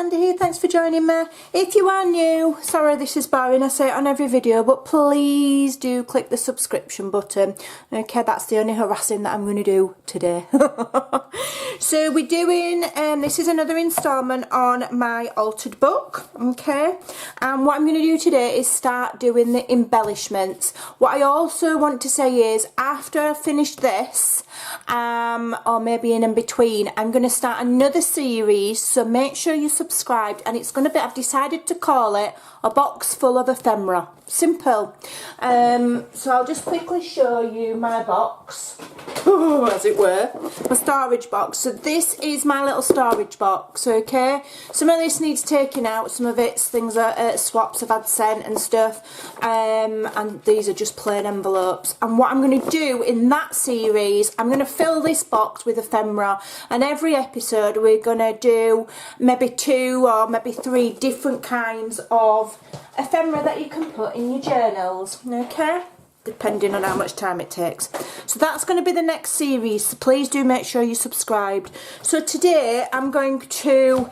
Amanda here, thanks for joining me. If you are new, sorry this is boring, I say it on every video, but please do click the subscription button. Okay, that's the only harassing that I'm going to do today. So we're doing, this is another instalment on my altered book, okay? And what I'm going to do today is start doing the embellishments. What I also want to say is, after I finish this, or maybe in between, I'm going to start another series, so make sure you're subscribed, and it's going to be, I've decided to call it a box full of ephemera. Simple. So I'll just quickly show you my box, as it were, my storage box. So this is my little storage box, okay? Some of this needs taking out, some of it's things that swaps I've had sent and stuff, and these are just plain envelopes. And what I'm going to do in that series, I'm going to fill this box with ephemera, and every episode we're going to do maybe 2 or maybe 3 different kinds of ephemera that you can put in your journals, okay? Depending on how much time it takes. So that's going to be the next series, so please do make sure you're subscribed. So today I'm going to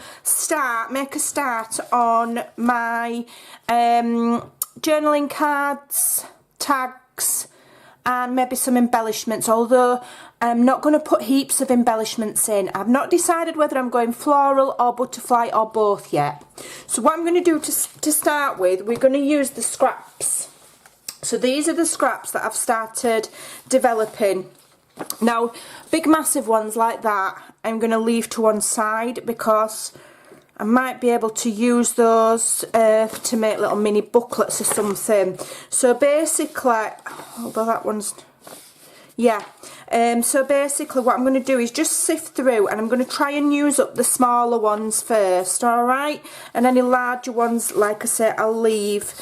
make a start on my journaling cards, tags, and maybe some embellishments, although I'm not going to put heaps of embellishments in. I've not decided whether I'm going floral or butterfly or both yet. So what I'm going to do to start with, we're going to use the scraps. So these are the scraps that I've started developing. Now, big massive ones like that, I'm going to leave to one side because I might be able to use those to make little mini booklets or something. So basically, although that one's, yeah. So basically what I'm going to do is just sift through, and I'm going to try and use up the smaller ones first, alright? And any larger ones, like I say, I'll leave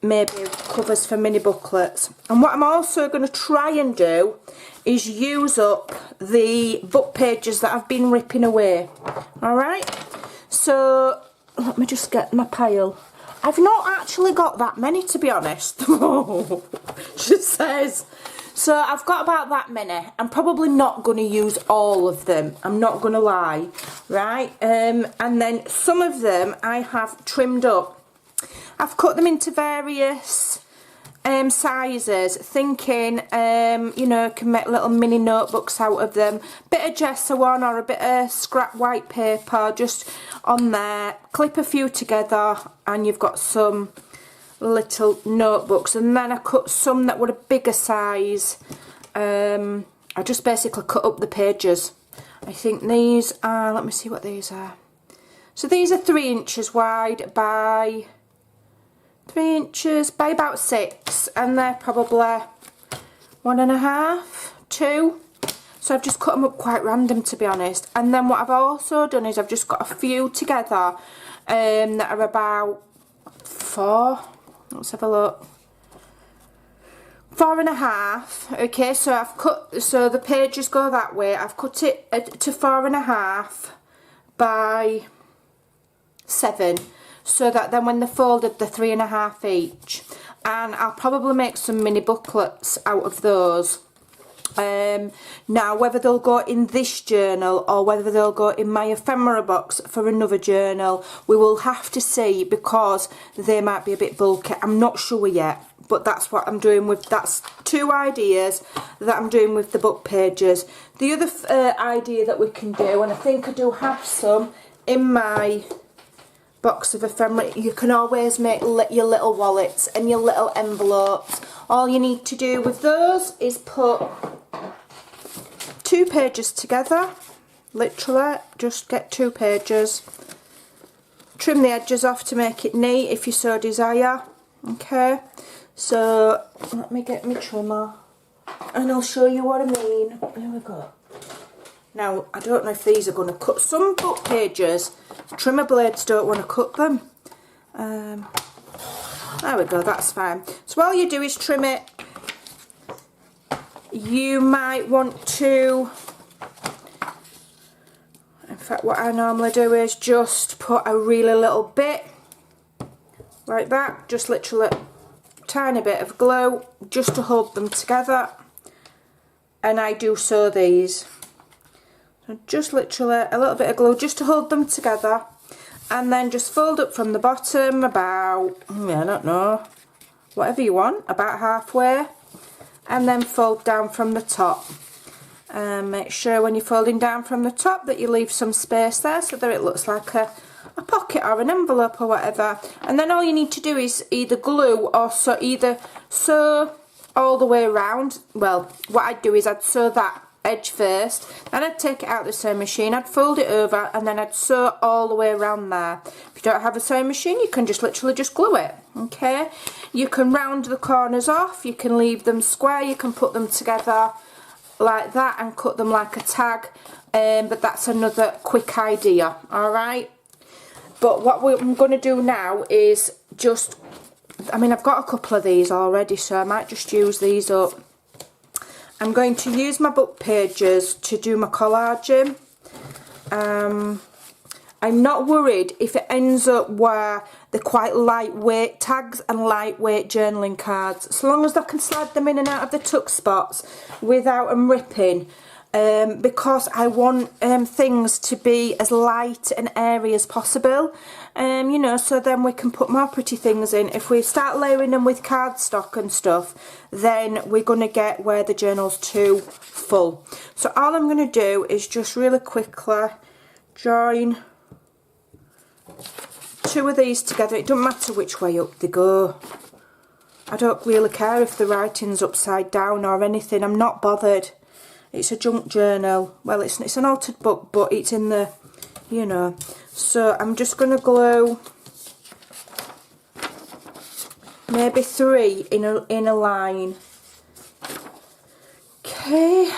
maybe covers for mini booklets. And what I'm also going to try and do is use up the book pages that I've been ripping away, alright? So let me just get my pile. I've not actually got that many, to be honest. She says. So I've got about that many. I'm probably not going to use all of them, I'm not going to lie, right? And then some of them I have trimmed up. I've cut them into various sizes, thinking, you know, can make little mini notebooks out of them. Bit of gesso on or a bit of scrap white paper just on there. Clip a few together and you've got some little notebooks. And then I cut some that were a bigger size. I just basically cut up the pages. I think these are, let me see what these are. So these are 3 inches wide by 3 inches by about 6, and they're probably 1.5, 2. So I've just cut them up quite random, to be honest. And then what I've also done is I've just got a few together that are about 4. Let's have a look. 4.5. Okay, so I've cut, so the pages go that way. I've cut it to 4.5 by 7. So that then when they're folded, they're 3.5 each. And I'll probably make some mini booklets out of those. Now, whether they'll go in this journal or whether they'll go in my ephemera box for another journal, we will have to see, because they might be a bit bulky. I'm not sure yet, but that's what I'm doing with, that's 2 ideas that I'm doing with the book pages. The other idea that we can do, and I think I do have some in my box of ephemera, you can always make your little wallets and your little envelopes. All you need to do with those is put 2 pages together, literally just get 2 pages, trim the edges off to make it neat if you so desire. Okay, so let me get my trimmer and I'll show you what I mean. There we go. Now, I don't know if these are going to cut. Some book pages, trimmer blades don't want to cut them. There we go, that's fine. So all you do is trim it. You might want to, in fact what I normally do is just put a really little bit, like that, just literally a tiny bit of glue, just to hold them together. And I do sew these. So just literally a little bit of glue just to hold them together. And then just fold up from the bottom about, I don't know, whatever you want, about halfway. And then fold down from the top. Make sure when you're folding down from the top that you leave some space there so that it looks like a pocket or an envelope or whatever. And then all you need to do is either glue or sew all the way around. Well, what I'd do is I'd sew that edge first, then I'd take it out of the sewing machine, I'd fold it over, and then I'd sew all the way around there. If you don't have a sewing machine, you can just literally just glue it. Okay, you can round the corners off, you can leave them square, you can put them together like that and cut them like a tag, but that's another quick idea. Alright, but what I'm going to do now is just, I've got a couple of these already, so I might just use these up. I'm going to use my book pages to do my collaging. I'm not worried if it ends up where they're quite lightweight tags and lightweight journaling cards. As long as I can slide them in and out of the tuck spots without them ripping. Because I want things to be as light and airy as possible. You know, so then we can put more pretty things in. If we start layering them with cardstock and stuff, then we're going to get where the journal's too full. So all I'm going to do is just really quickly join two of these together. It doesn't matter which way up they go. I don't really care if the writing's upside down or anything. I'm not bothered. It's a junk journal. Well, it's an altered book, but it's in the, you know. So I'm just going to glue maybe 3 in a line. Okay.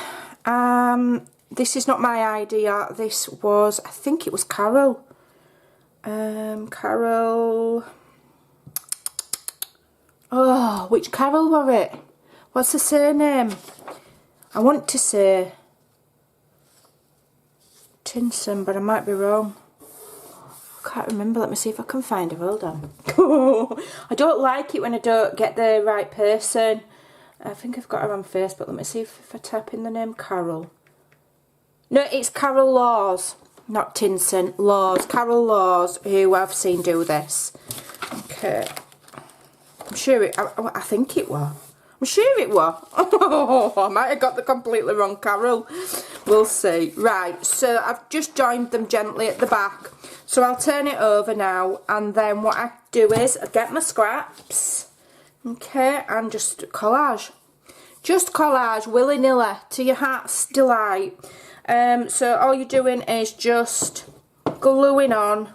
This is not my idea. This was, I think it was Carol. Carol. Oh, which Carol were it? What's her surname? I want to say Tinson, but I might be wrong. I can't remember. Let me see if I can find her. Hold on. I don't like it when I don't get the right person. I think I've got her on Facebook. Let me see if I type in the name Carol. No, it's Carol Laws, not Tinson. Laws. Carol Laws, who I've seen do this. Okay. I'm sure I think it was. I'm sure it was. I might have got the completely wrong Carol. We'll see. Right, so I've just joined them gently at the back. So I'll turn it over now, and then what I do is I get my scraps, okay, and just collage. Just collage, willy-nilly, to your heart's delight. So all you're doing is just gluing on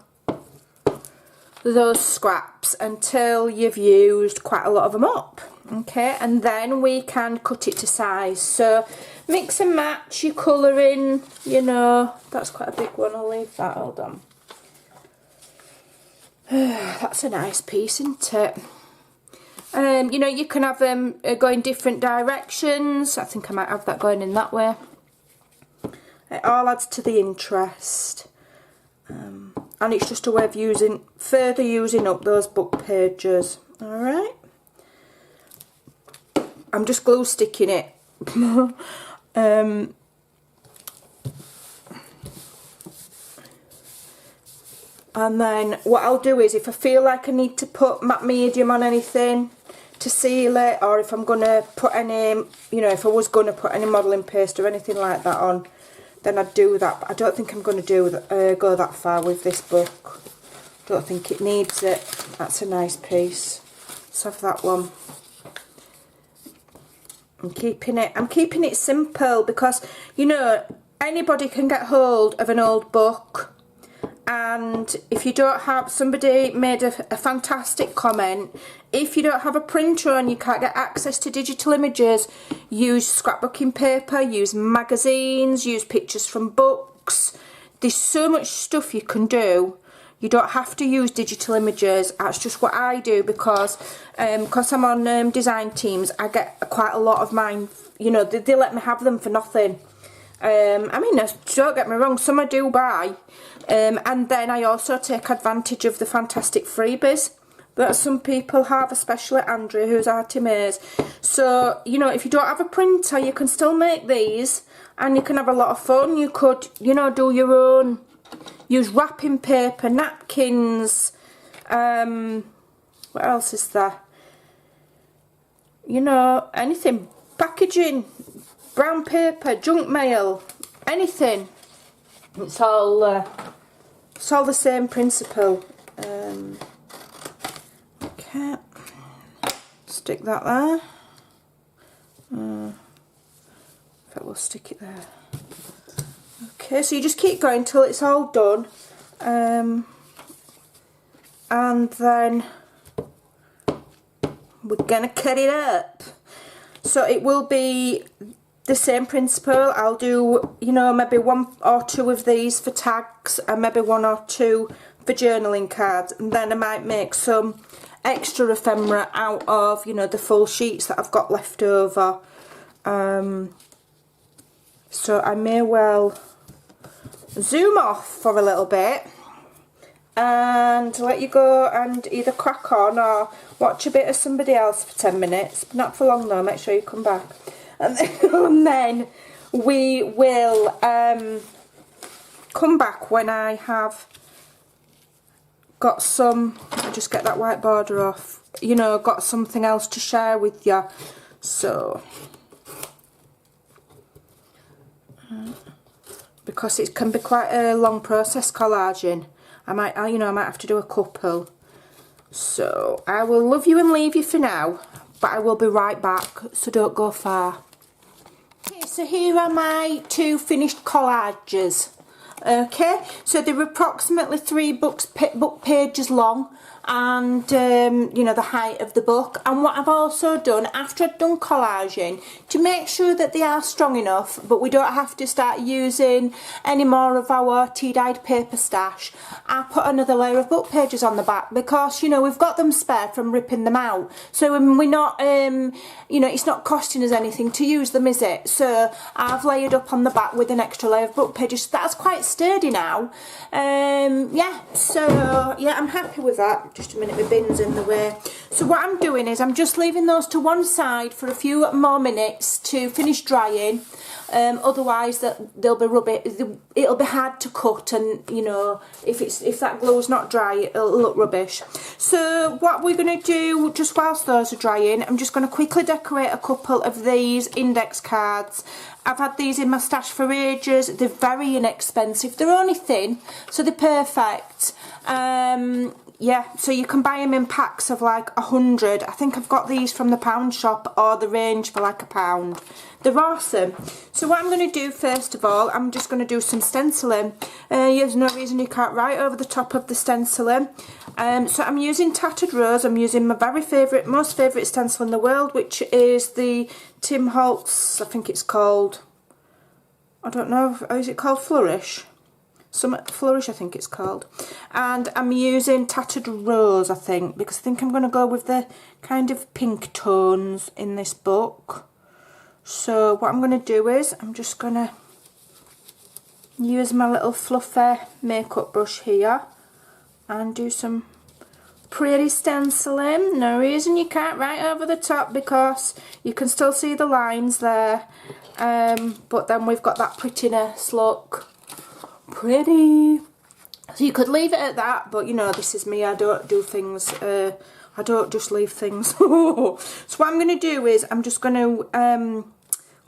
those scraps until you've used quite a lot of them up. Okay, and then we can cut it to size. So mix and match your colouring, you know. That's quite a big one, I'll leave that, hold on. That's a nice piece, isn't it? You know, you can have them go in different directions. I think I might have that going in that way. It all adds to the interest. And it's just a way of further using up those book pages. Alright. I'm just glue sticking it. And then what I'll do is, if I feel like I need to put matte medium on anything to seal it, or if I'm going to put any, you know, if I was going to put any modelling paste or anything like that on, then I'd do that. But I don't think I'm going to go that far with this book. Don't think it needs it. That's a nice piece. Let's have that one. I'm keeping it simple because, you know, anybody can get hold of an old book, and if you don't have, somebody made a fantastic comment, if you don't have a printer and you can't get access to digital images, use scrapbooking paper, use magazines, use pictures from books. There's so much stuff you can do. You don't have to use digital images. That's just what I do because I'm on design teams. I get quite a lot of mine, you know, they let me have them for nothing. I mean, don't get me wrong, some I do buy. And then I also take advantage of the fantastic freebies that some people have, especially Andrea, who's Arty Maze. So, you know, if you don't have a printer, you can still make these and you can have a lot of fun. You could, you know, do your own use wrapping paper, napkins, what else is there? You know, anything, packaging, brown paper, junk mail, anything. It's all the same principle. Okay, stick that there. In fact, we'll stick it there. Okay, so you just keep going till it's all done, and then we're gonna cut it up. So it will be the same principle. I'll do, you know, maybe 1 or 2 of these for tags and maybe 1 or 2 for journaling cards, and then I might make some extra ephemera out of, you know, the full sheets that I've got left over. So I may well zoom off for a little bit and let you go and either crack on or watch a bit of somebody else for 10 minutes. Not for long though, make sure you come back. And then we will come back when I have got some, I'll just get that white border off, you know, got something else to share with you. So, because it can be quite a long process collaging, I might have to do a couple. So I will love you and leave you for now, but I will be right back, so don't go far. Okay, so here are my 2 finished collages. Okay, so they're approximately 3 book pages long, and you know, the height of the book. And what I've also done after I've done collaging, to make sure that they are strong enough but we don't have to start using any more of our tea dyed paper stash, I put another layer of book pages on the back, because, you know, we've got them spare from ripping them out, so we're not you know, it's not costing us anything to use them, is it? So I've layered up on the back with an extra layer of book pages. So that's quite sturdy now. Yeah, so yeah, I'm happy with that. Just a minute, my bin's in the way. So what I'm doing is I'm just leaving those to one side for a few more minutes to finish drying. Otherwise they'll be rubbish. It'll be hard to cut, and you know, if that glue's not dry, it'll look rubbish. So what we're going to do, just whilst those are drying, I'm just going to quickly decorate a couple of these index cards. I've had these in my stash for ages. They're very inexpensive. They're only thin, so they're perfect. Yeah, so you can buy them in packs of like 100. I think I've got these from the pound shop or the range for like £1. They're awesome. So what I'm going to do first of all, I'm just going to do some stenciling. There's no reason you can't write over the top of the stenciling. So I'm using Tattered Rose. I'm using my most favourite stencil in the world, which is the Tim Holtz, I think it's called, I don't know, is it called Flourish? Flourish, I think it's called. And I'm using Tattered Rose, I think, because I think I'm going to go with the kind of pink tones in this book. So what I'm going to do is I'm just going to use my little fluffy makeup brush here and do some pretty stenciling. No reason you can't write over the top, because you can still see the lines there, but then we've got that prettiness look. Pretty. So you could leave it at that, but you know, this is me, I don't do things, I don't just leave things. So what I'm going to do is I'm just going to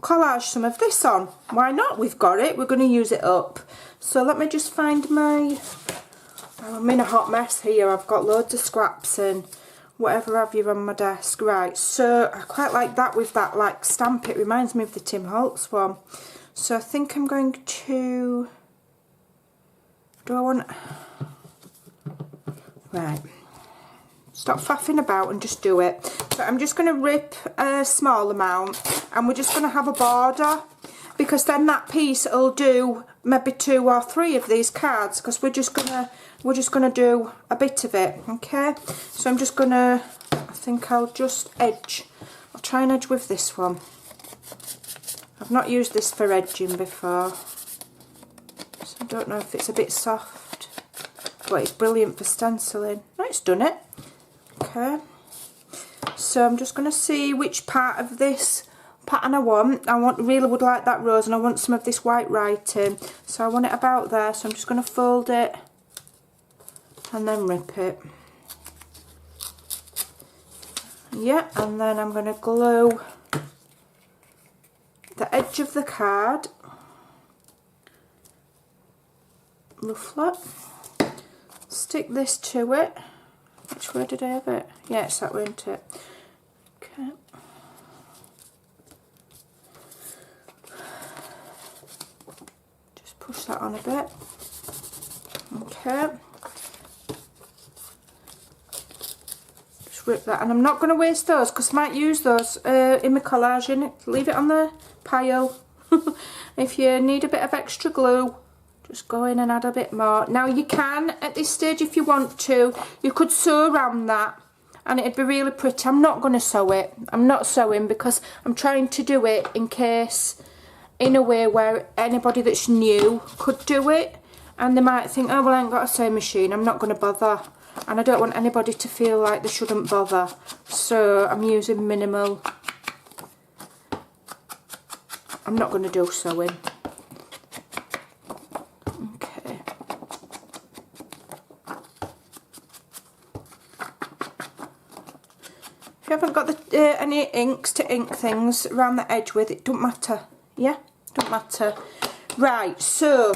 collage some of this on. Why not? We've got it, we're going to use it up. So let me just find my, I'm in a hot mess here, I've got loads of scraps and whatever have you on my desk. Right, so I quite like that with that like stamp, it reminds me of the Tim Holtz one. So I think I'm going to, do I want, right, stop faffing about and just do it. So I'm just going to rip a small amount, and we're just going to have a border, because then that piece will do maybe 2 or 3 of these cards, because we're just gonna do a bit of it. Okay, so I'm just gonna, I think I'll just edge, I'll try and edge with this one. I've not used this for edging before, so I don't know if it's a bit soft, but it's brilliant for stenciling. No, it's done it. Okay, so I'm just going to see which part of this pattern I want. Really would like that rose, and I want some of this white writing. So I want it about there, so I'm just going to fold it and then rip it. Yeah, and then I'm going to glue the edge of the card. Roughly. Stick this to it. Which way did I have it? Yeah, it's that way, isn't it? Okay. Just push that on a bit. Okay. Just rip that, and I'm not going to waste those because I might use those in my collage. Leave it on the pile. If you need a bit of extra glue, just go in and add a bit more. Now you can, at this stage, if you want to, you could sew around that and it'd be really pretty. I'm not going to sew it. I'm not sewing because I'm trying to do it in case, in a way where anybody that's new could do it and they might think, oh well, I ain't got a sewing machine, I'm not going to bother. And I don't want anybody to feel like they shouldn't bother. So I'm using minimal. I'm not going to do sewing. If you haven't got any inks to ink things around the edge with, it don't matter. Yeah, don't matter. Right, so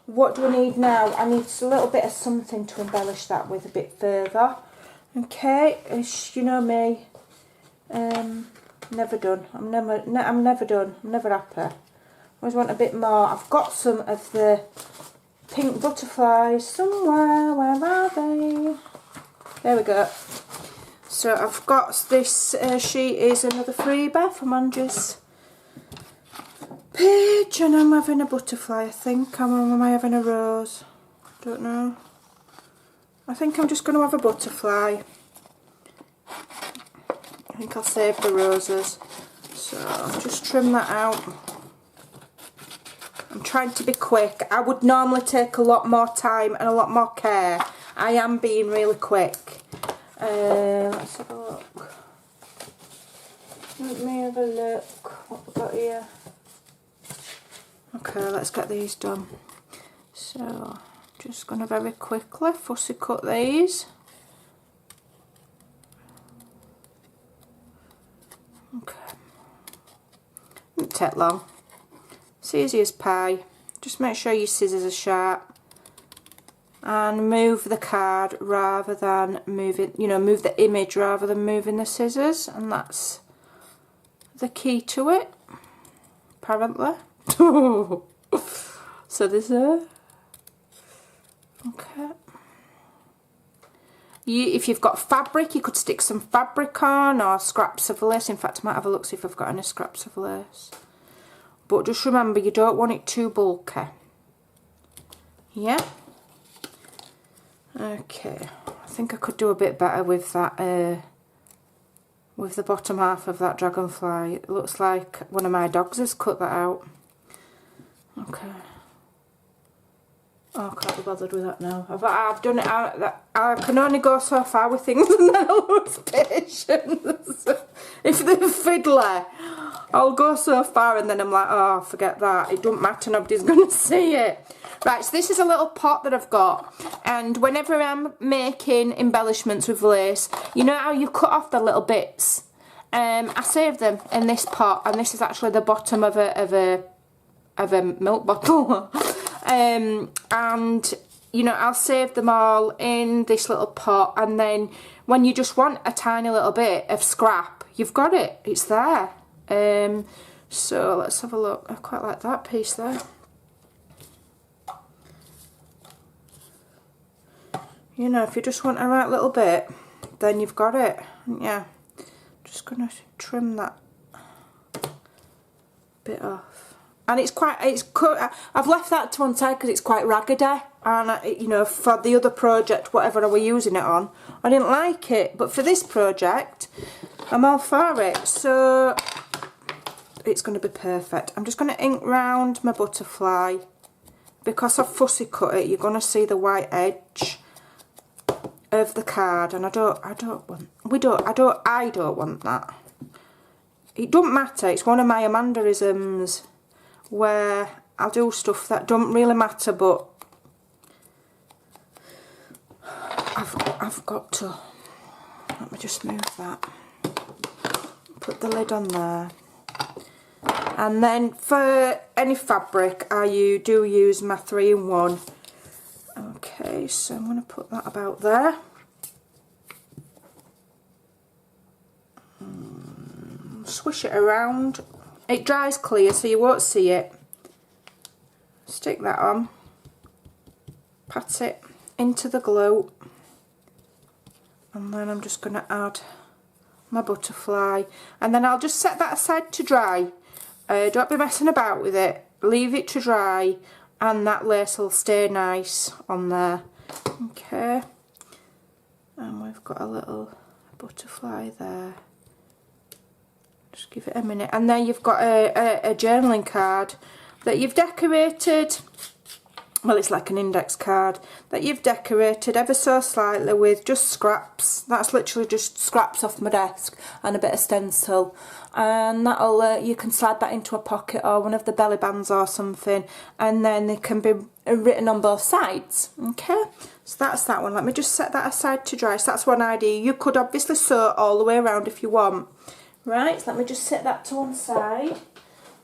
what do I need now? I need a little bit of something to embellish that with a bit further. Okay, you know me, never done. I'm never done. I'm never happy. Always want a bit more. I've got some of the pink butterflies somewhere. Where are they? There we go. So I've got this sheet is another freebie from Angie's page, and I'm having a butterfly, I think. Am I having a rose? Don't know. I think I'm just going to have a butterfly. I think I'll save the roses. So I'll just trim that out. I'm trying to be quick. I would normally take a lot more time and a lot more care. I am being really quick. Let's have a look. Let me have a look what we've got here. Okay, let's get these done. So, just going to very quickly fussy cut these. Okay. Won't take long. It's easy as pie. Just make sure your scissors are sharp. And move the card rather than moving, move the image rather than moving the scissors, and that's the key to it, apparently. So this is okay. If you've got fabric, you could stick some fabric on, or scraps of lace. In fact, I might have a look, see if I've got any scraps of lace. But just remember, you don't want it too bulky. Yeah. Okay, I think I could do a bit better with that, with the bottom half of that dragonfly. It looks like one of my dogs has cut that out. Okay. Oh, I can't be bothered with that now. I've done it. I can only go so far with things and then I'll lose patience. If they're fiddly, I'll go so far and then I'm like, oh, forget that. It don't matter, nobody's going to see it. Right, so this is a little pot that I've got, and whenever I'm making embellishments with lace, you know how you cut off the little bits? I save them in this pot, and this is actually the bottom of a milk bottle. And I'll save them all in this little pot, and then when you just want a tiny little bit of scrap, you've got it. It's there. So let's have a look. I quite like that piece there. If you just want a right little bit, then you've got it. Yeah, just gonna trim that bit off. And I've left that to one side because it's quite raggedy, and for the other project, whatever I were using it on, I didn't like it, but for this project I'm all for it, so it's going to be perfect. I'm just going to ink round my butterfly. Because I've fussy cut it, you're going to see the white edge of the card, and I don't want that. it don't matter, it's one of my Amandaisms where I'll do stuff that don't really matter, but I've got to, let me just move that, put the lid on there. And then for any fabric I do use my 3-in-1. Okay, so I'm going to put that about there. Swish it around. It dries clear so you won't see it. Stick that on. Pat it into the glue. And then I'm just going to add my butterfly. And then I'll just set that aside to dry. Don't be messing about with it. Leave it to dry and that lace will stay nice on there. Okay. And we've got a little butterfly there. Just give it a minute. And then you've got a journaling card that you've decorated. Well, it's like an index card that you've decorated ever so slightly with just scraps. That's literally just scraps off my desk and a bit of stencil. And that'll you can slide that into a pocket or one of the belly bands or something, and then they can be written on both sides. Okay, so that's that one. Let me just set that aside to dry. So that's one idea. You could obviously sew all the way around if you want. Right, so let me just set that to one side.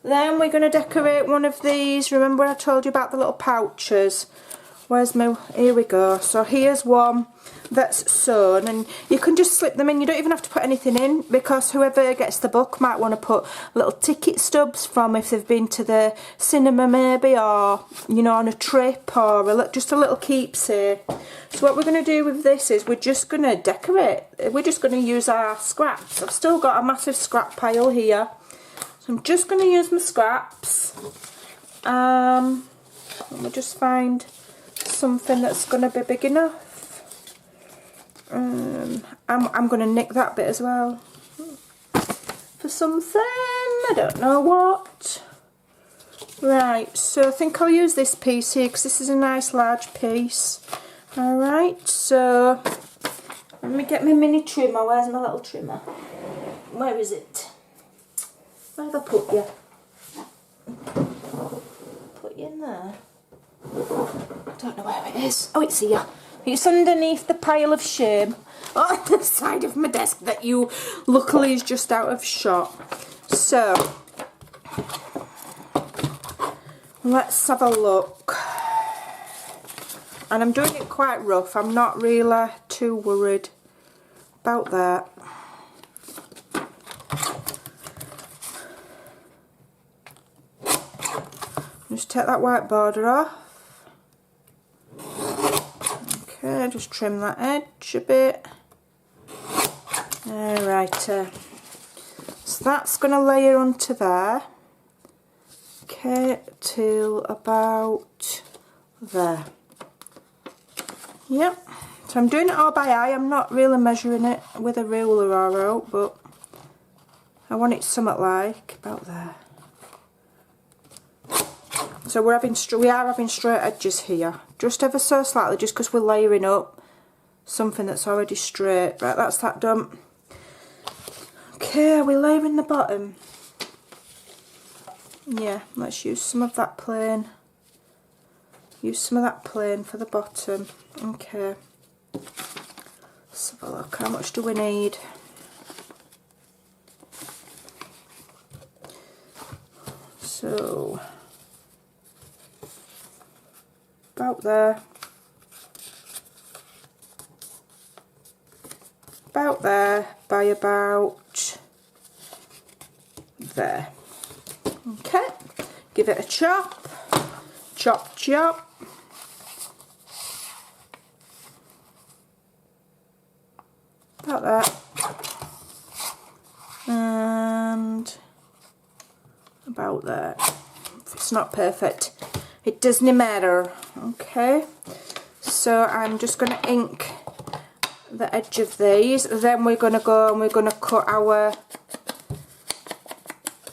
Then we're going to decorate one of these. Remember I told you about the little pouches? Where's my... Here we go. So here's one that's sewn, and you can just slip them in. You don't even have to put anything in, because whoever gets the book might want to put little ticket stubs from if they've been to the cinema maybe, or, you know, on a trip, or just a little keepsake. So what we're going to do with this is we're just going to decorate. We're just going to use our scraps. I've still got a massive scrap pile here. I'm just going to use my scraps. Let me just find something that's going to be big enough. I'm going to nick that bit as well for something. I don't know what. Right, so I think I'll use this piece here because this is a nice large piece. Alright, so let me get my mini trimmer. Where's my little trimmer? Where is it? Where have I put you? Put you in there. I don't know where it is. Oh, it's here. It's underneath the pile of shame on the side of my desk that you luckily is just out of shot. So let's have a look. And I'm doing it quite rough. I'm not really too worried about that. Just take that white border off. Okay, just trim that edge a bit. Alright, so that's going to layer onto there. Okay, till about there. Yep, so I'm doing it all by eye. I'm not really measuring it with a ruler or out, but I want it somewhat like about there. So we are having straight edges here, just ever so slightly, just because we're layering up something that's already straight. Right, that's that done. Okay, are we layering the bottom? Yeah, let's use some of that plain. Use some of that plain for the bottom. Okay. Let's have a look. How much do we need? So about there, by about there. Okay, give it a chop, chop, chop. About that, and about there. If it's not perfect, it doesn't matter. Okay, so I'm just going to ink the edge of these. Then we're going to go and we're going to cut our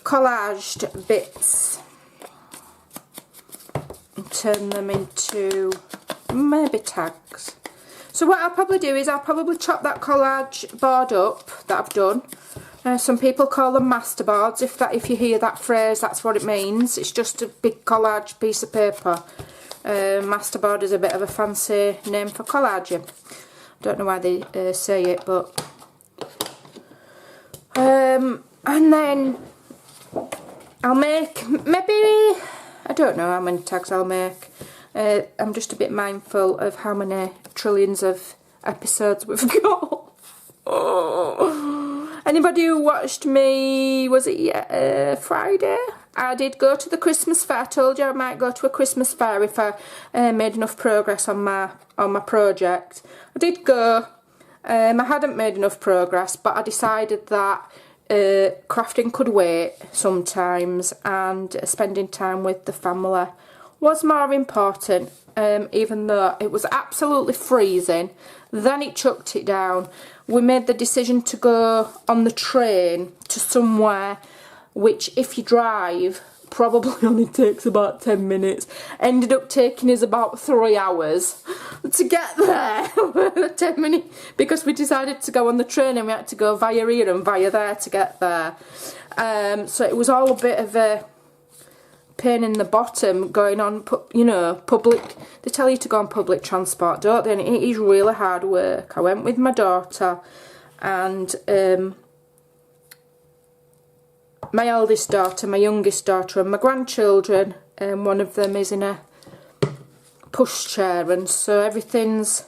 collaged bits and turn them into maybe tags. So what I'll probably do is I'll probably chop that collage board up that I've done, Some people call them masterboards. If you hear that phrase, that's what it means. It's just a big collage piece of paper. Masterboard is a bit of a fancy name for collage. Don't know why they say it, but and then I'll make maybe, I don't know how many tags I'll make. I'm just a bit mindful of how many trillions of episodes we've got. Anybody who watched me, was it Friday? I did go to the Christmas fair. I told you I might go to a Christmas fair if I made enough progress on my project. I did go. I hadn't made enough progress, but I decided that crafting could wait sometimes, and spending time with the family was more important, even though it was absolutely freezing. Then it chucked it down. We made the decision to go on the train to somewhere which, if you drive, probably only takes about 10 minutes. Ended up taking us about 3 hours to get there. 10 minutes, because we decided to go on the train and we had to go via here and via there to get there. So it was all a bit of a pain in the bottom going on, you know, public. They tell you to go on public transport, don't they? And it is really hard work. I went with my daughter and my eldest daughter, my youngest daughter, and my grandchildren. One of them is in a pushchair, and so everything's,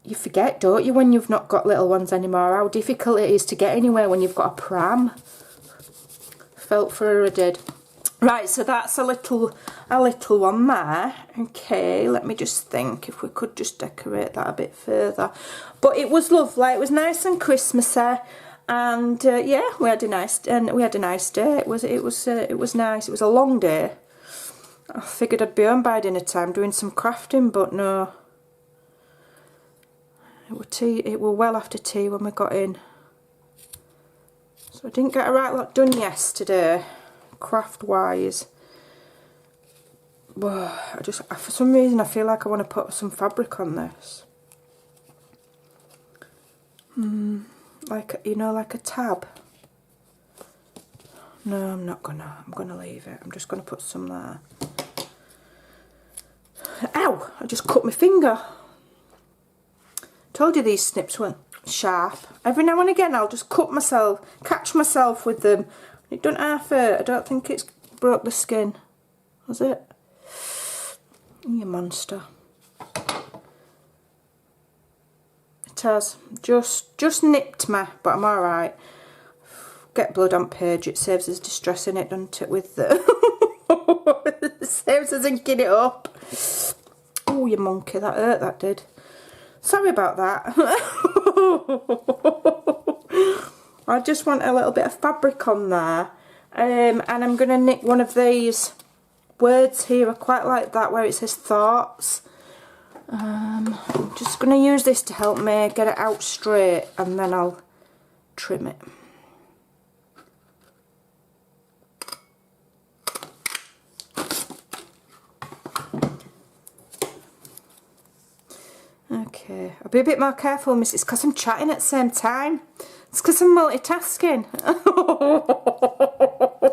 you forget, don't you, when you've not got little ones anymore, how difficult it is to get anywhere when you've got a pram. Felt for her, I did. Right, so that's a little one there. Okay, let me just think if we could just decorate that a bit further. But it was lovely. It was nice and Christmassy, and yeah, we had a nice day. It was nice. It was a long day. I figured I'd be home by dinner time doing some crafting, but no. It were well after tea when we got in. So I didn't get a right lot done yesterday, craft wise. Well, for some reason I feel like I want to put some fabric on this. Like, you know, like a tab. No, I'm not gonna. I'm gonna leave it. I'm just gonna put some there. Ow! I just cut my finger. Told you these snips weren't sharp. Every now and again I'll just catch myself with them. It don't half hurt. I don't think it's broke the skin. Was it? You monster. It has. Just nipped me, but I'm alright. Get blood on page. It saves us distressing it, doesn't it, with the... It saves us inking it up. Oh, you monkey. That hurt, that did. Sorry about that. I just want a little bit of fabric on there, and I'm going to knit one of these words here. I quite like that where it says thoughts. I'm just going to use this to help me get it out straight, and then I'll trim it. Okay, I'll be a bit more careful, miss. It's because I'm chatting at the same time. It's because I'm multitasking.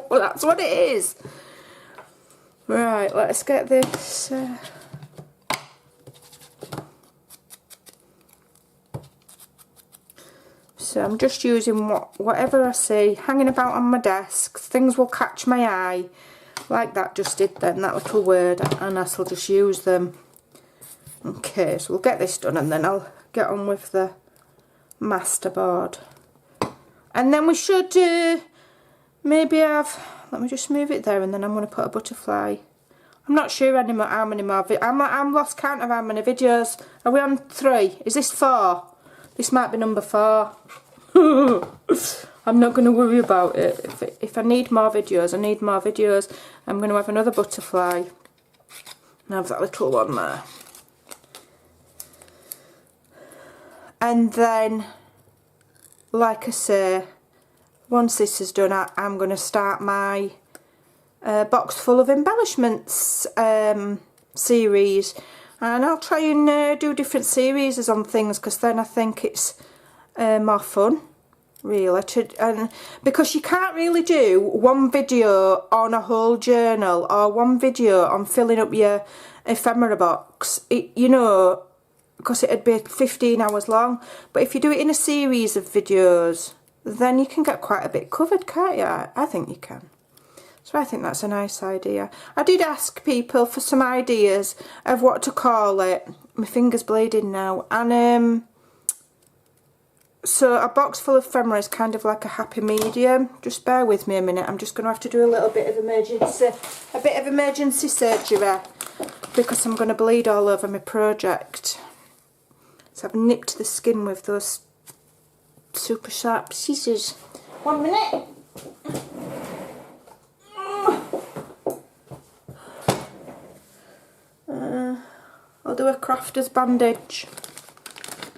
That's what it is. Right, let's get this. So I'm just using whatever I see hanging about on my desk. Things will catch my eye, like that just did then, that little word, and I'll just use them. Okay, so we'll get this done and then I'll get on with the masterboard. And then we should maybe have, let me just move it there, and then I'm going to put a butterfly. I'm not sure anymore how many more, I'm lost count of how many videos. Are we on 3? Is this 4? This might be number 4. I'm not going to worry about it. If I need more videos, I need more videos. I'm going to have another butterfly. And have that little one there. And then, like I say, once this is done, I'm going to start my box full of embellishments series. And I'll try and do different series on things, because then I think it's more fun. really, and because you can't really do one video on a whole journal or one video on filling up your ephemera box, you know, because it'd be 15 hours long. But if you do it in a series of videos, then you can get quite a bit covered, can't you? I think you can. So I think that's a nice idea. I did ask people for some ideas of what to call it. My finger's bleeding now. And so a box full of ephemera is kind of like a happy medium. Just bear with me a minute. I'm just going to have to do a little bit of emergency surgery because I'm going to bleed all over my project. So I've nipped the skin with those super sharp scissors. 1 minute. I'll do a crafter's bandage.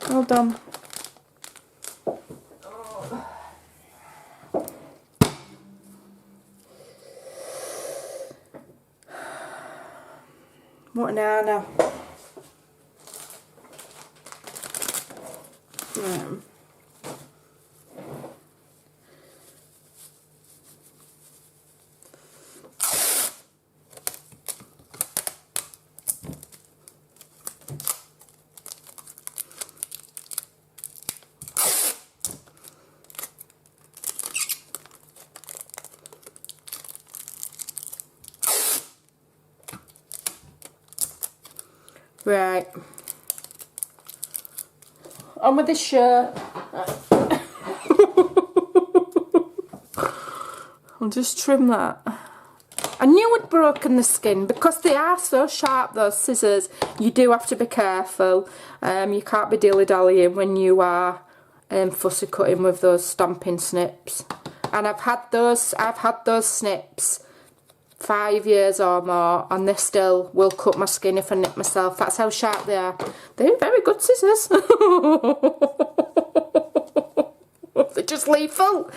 Hold on. What an Anna. Right, on with this shirt. I'll just trim that. I knew I'd broken the skin because they are so sharp, those scissors. You do have to be careful. You can't be dilly-dallying when you are fussy cutting with those stamping snips. And I've had those snips 5 years or more, and they still will cut my skin if I nip myself. That's how sharp they are. They're very good scissors. They're just lethal.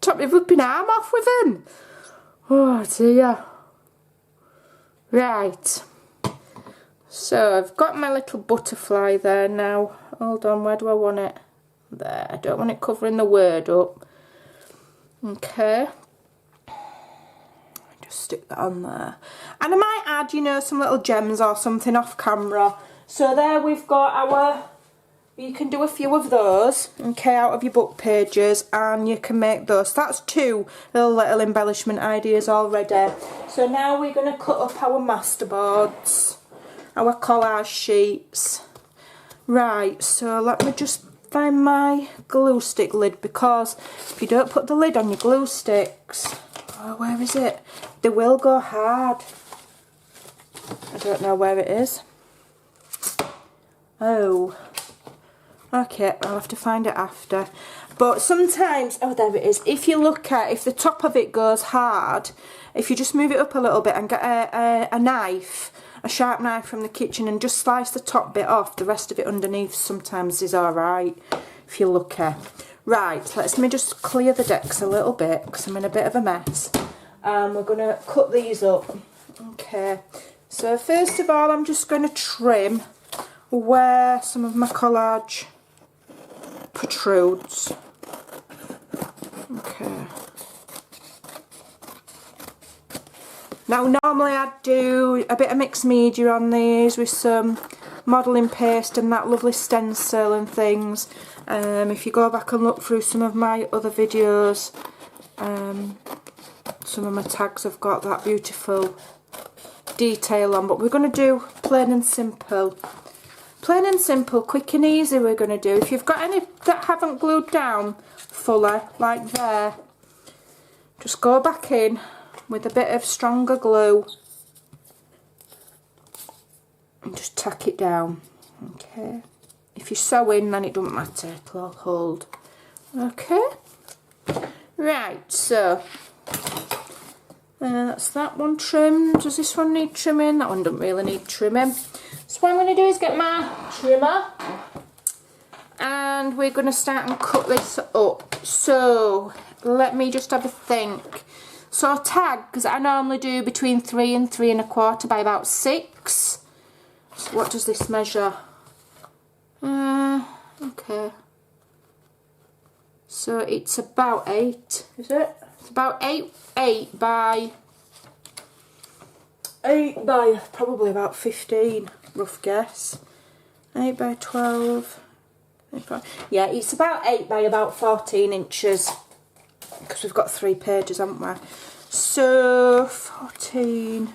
Chop my flipping arm off with them. Oh dear. Right. So I've got my little butterfly there now. Hold on, where do I want it? There. I don't want it covering the word up. Okay. Stick that on there, and I might add, you know, some little gems or something off camera. So there we've got our, you can do a few of those, okay, out of your book pages, and you can make those. That's 2 little embellishment ideas already. So now we're going to cut up our masterboards, our collage sheets. Right, so let me just find my glue stick lid, because if you don't put the lid on your glue sticks, oh, where is it? They will go hard. I don't know where it is. Oh. Okay, I'll have to find it after. But sometimes, oh, there it is. If you look at, if the top of it goes hard, if you just move it up a little bit and get a knife, a sharp knife from the kitchen, and just slice the top bit off, the rest of it underneath sometimes is alright, if you're lucky. Right, let me just clear the decks a little bit because I'm in a bit of a mess. And we're going to cut these up. Okay, so first of all I'm just going to trim where some of my collage protrudes. Okay. Now normally I'd do a bit of mixed media on these with some modelling paste and that lovely stencil and things. If you go back and look through some of my other videos, some of my tags have got that beautiful detail on, but we're going to do plain and simple. Plain and simple, quick and easy we're going to do. If you've got any that haven't glued down fully, like there, just go back in with a bit of stronger glue and just tack it down. Okay. If you're sewing, then it doesn't matter, it'll hold. Okay. Right, so that's that one trimmed. Does this one need trimming? That one doesn't really need trimming. So what I'm going to do is get my trimmer, and we're going to start and cut this up. So let me just have a think. So tags I normally do between 3 and 3 1/4 by about 6. So what does this measure? Okay. So it's about 8, is it? It's about 8 by probably about 15, rough guess. 8 by 12. Yeah, it's about 8 by about 14 inches. Because we've got 3 pages, haven't we? So 14.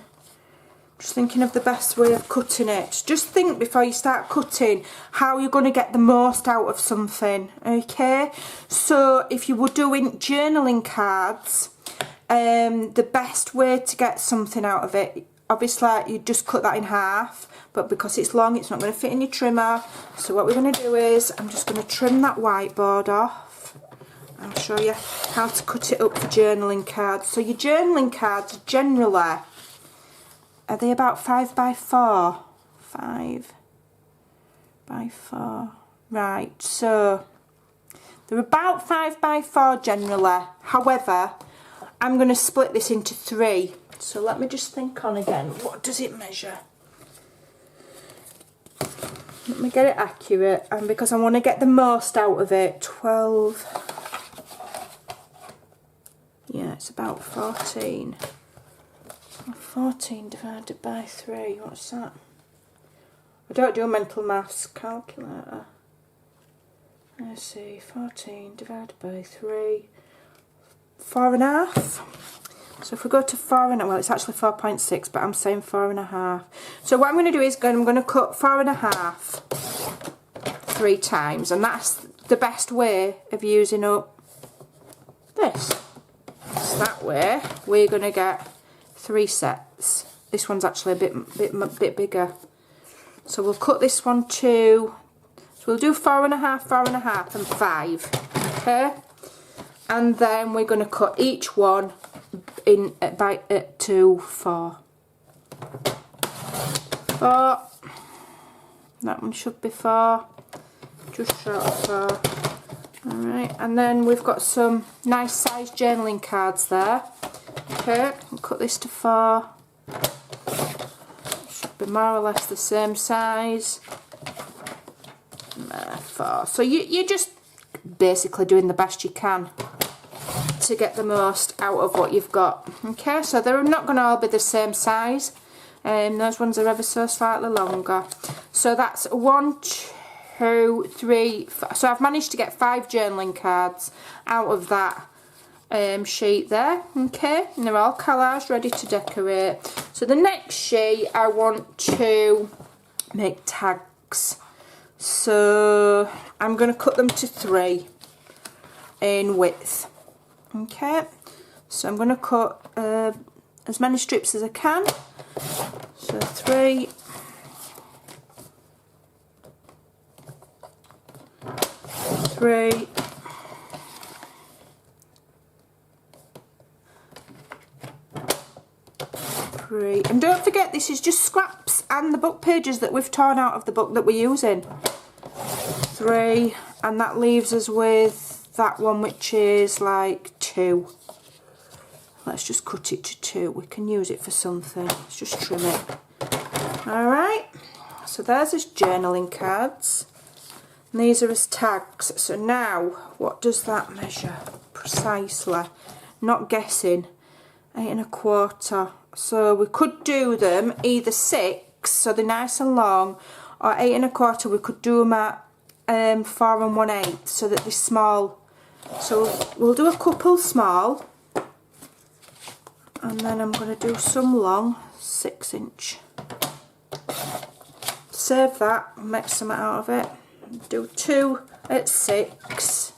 Just thinking of the best way of cutting it. Just think before you start cutting how you're going to get the most out of something, okay? So if you were doing journaling cards, the best way to get something out of it, obviously you just cut that in half, but because it's long it's not going to fit in your trimmer. So what we're going to do is I'm just going to trim that whiteboard off. I'll show you how to cut it up for journaling cards. So your journaling cards generally, are they about 5 by 4? 5 by 4. Right, so they're about 5 by 4 generally. However, I'm going to split this into 3. So let me just think on again. What does it measure? Let me get it accurate. And because I want to get the most out of it, 12. Yeah, it's about 14. 14 divided by 3, what's that? I don't do a mental maths calculator. Let's see, 14 divided by 3, 4.5. So if we go to 4.5, well it's actually 4.6, but I'm saying 4.5. So what I'm going to do is I'm going to cut 4.5 3 times, and that's the best way of using up this. So that way we're going to get 3 sets. This one's actually a bit bigger. So we'll cut this one too. So we'll do 4.5, 4.5 and 5. Okay? And then we're going to cut each one in by 2, 4. 4. That one should be 4. Just short of 4. Alright, and then we've got some nice sized journaling cards there. Okay, I'll cut this to 4. Should be more or less the same size. 4. So you're just basically doing the best you can to get the most out of what you've got. Okay, so they're not going to all be the same size. Those ones are ever so slightly longer. So that's 1, 2, 3, 4. So I've managed to get 5 journaling cards out of that sheet there. Okay, and they're all collaged, ready to decorate. So the next sheet I want to make tags. So I'm going to cut them to 3 in width. Okay, so I'm going to cut as many strips as I can. So 3, 3, 3, and don't forget this is just scraps and the book pages that we've torn out of the book that we're using. 3, and that leaves us with that one, which is like 2. Let's just cut it to 2. We can use it for something. Let's just trim it. Alright, so there's his journaling cards. And these are his tags. So now, what does that measure precisely? Not guessing. 8 1/4. So we could do them either 6, so they're nice and long, or 8 1/4. We could do them at 4 1/8, so that they're small. So we'll do a couple small, and then I'm going to do some long, 6 inch. Save that, make some out of it. Do 2 at 6.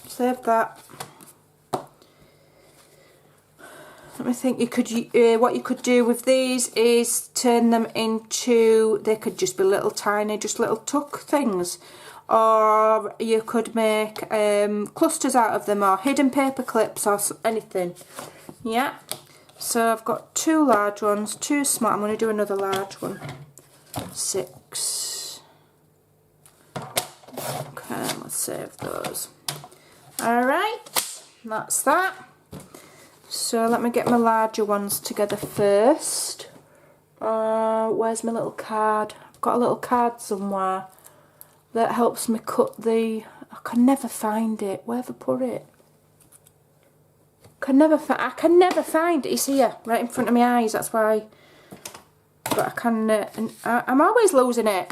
Save that. Let me think. You could what you could do with these is turn them into, they could just be little tiny, just little tuck things, or you could make clusters out of them, or hidden paper clips, or anything. Yeah. So I've got 2 large ones, 2 small. I'm going to do another large one. 6. Okay, let's save those. Alright, that's that. So let me get my larger ones together first. Where's my little card? I've got a little card somewhere that helps me cut the... I can never find it. Where have I put it? I can never find it. It's here, right in front of my eyes. That's why. But I can... I'm always losing it.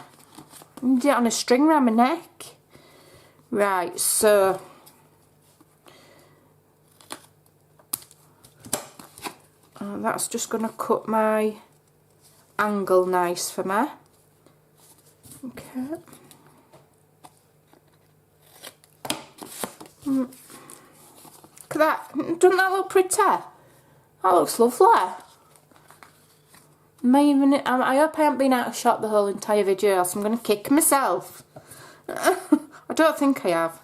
I need it on a string around my neck. Right, so... that's just going to cut my angle nice for me. Okay. Look at that. Doesn't that look pretty? That looks lovely. I hope I haven't been out of shot the whole entire video, else I'm going to kick myself. I don't think I have.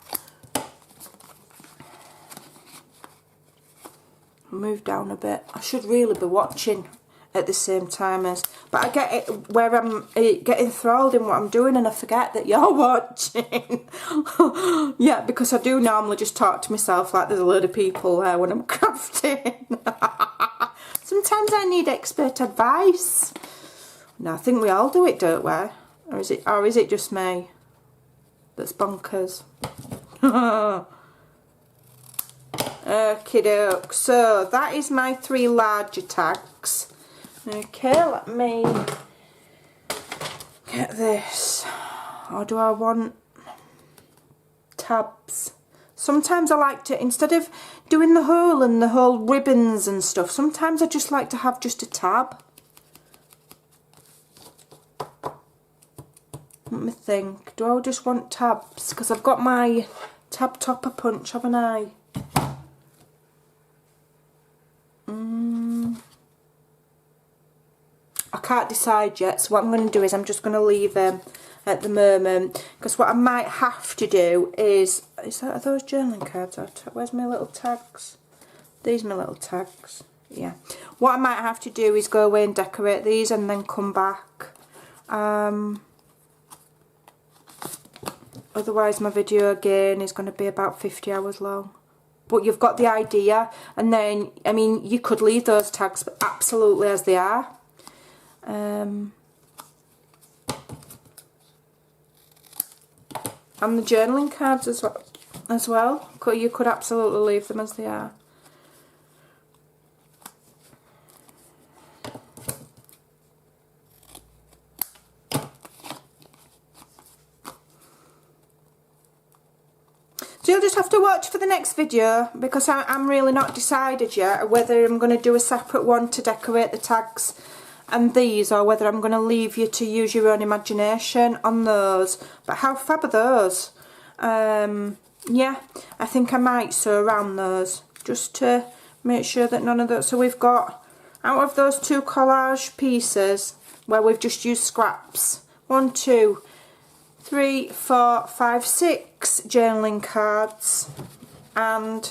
Move down a bit. I should really be watching at the same time as, but I get it where I'm getting enthralled in what I'm doing and I forget that you're watching. Yeah, because I do normally just talk to myself like there's a load of people there when I'm crafting. Sometimes I need expert advice. No, I think we all do it, don't we? Or is it just me that's bonkers? Okie doke, so that is my 3 larger tags. Okay, let me get this. Or do I want tabs? Sometimes I like to, instead of doing the hole and the whole ribbons and stuff, sometimes I just like to have just a tab. Let me think, do I just want tabs? Because I've got my tab topper punch, haven't I? I can't decide yet, so what I'm going to do is I'm just going to leave them at the moment, because what I might have to do is are those journaling cards? Where's my little tags? These are my little tags. Yeah. What I might have to do is go away and decorate these and then come back. Otherwise my video again is going to be about 50 hours long. But you've got the idea, and then, I mean, you could leave those tags absolutely as they are. And the journaling cards as well. You could absolutely leave them as they are. So you'll just have to watch for the next video, because I'm really not decided yet whether I'm going to do a separate one to decorate the tags and these, or whether I'm going to leave you to use your own imagination on those. But how fab are those? Yeah, I think I might sew around those just to make sure that none of those. So we've got, out of those 2 collage pieces where we've just used scraps, 1, 2, 3, 4, 5, 6 journaling cards and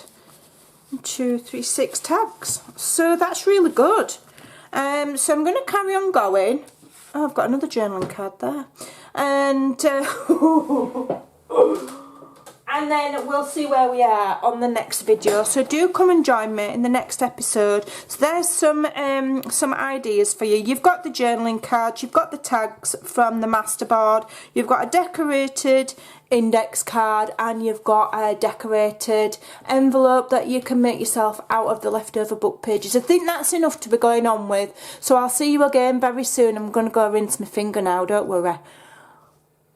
1, 2, 3, 6 tags. So that's really good. So I'm going to carry on going. Oh, I've got another journaling card there. And and then we'll see where we are on the next video. So do come and join me in the next episode. So there's some ideas for you. You've got the journaling cards, you've got the tags from the masterboard, you've got a decorated index card, and you've got a decorated envelope that you can make yourself out of the leftover book pages. I think that's enough to be going on with. So I'll see you again very soon. I'm going to go rinse my finger now, don't worry.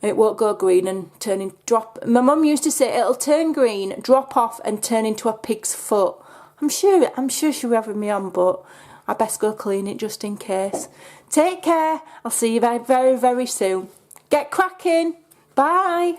It won't go green and turn into drop. My mum used to say it'll turn green, drop off and turn into a pig's foot. I'm sure she'll be having me on, but I best go clean it just in case. Take care. I'll see you very, very, very soon. Get cracking. Bye.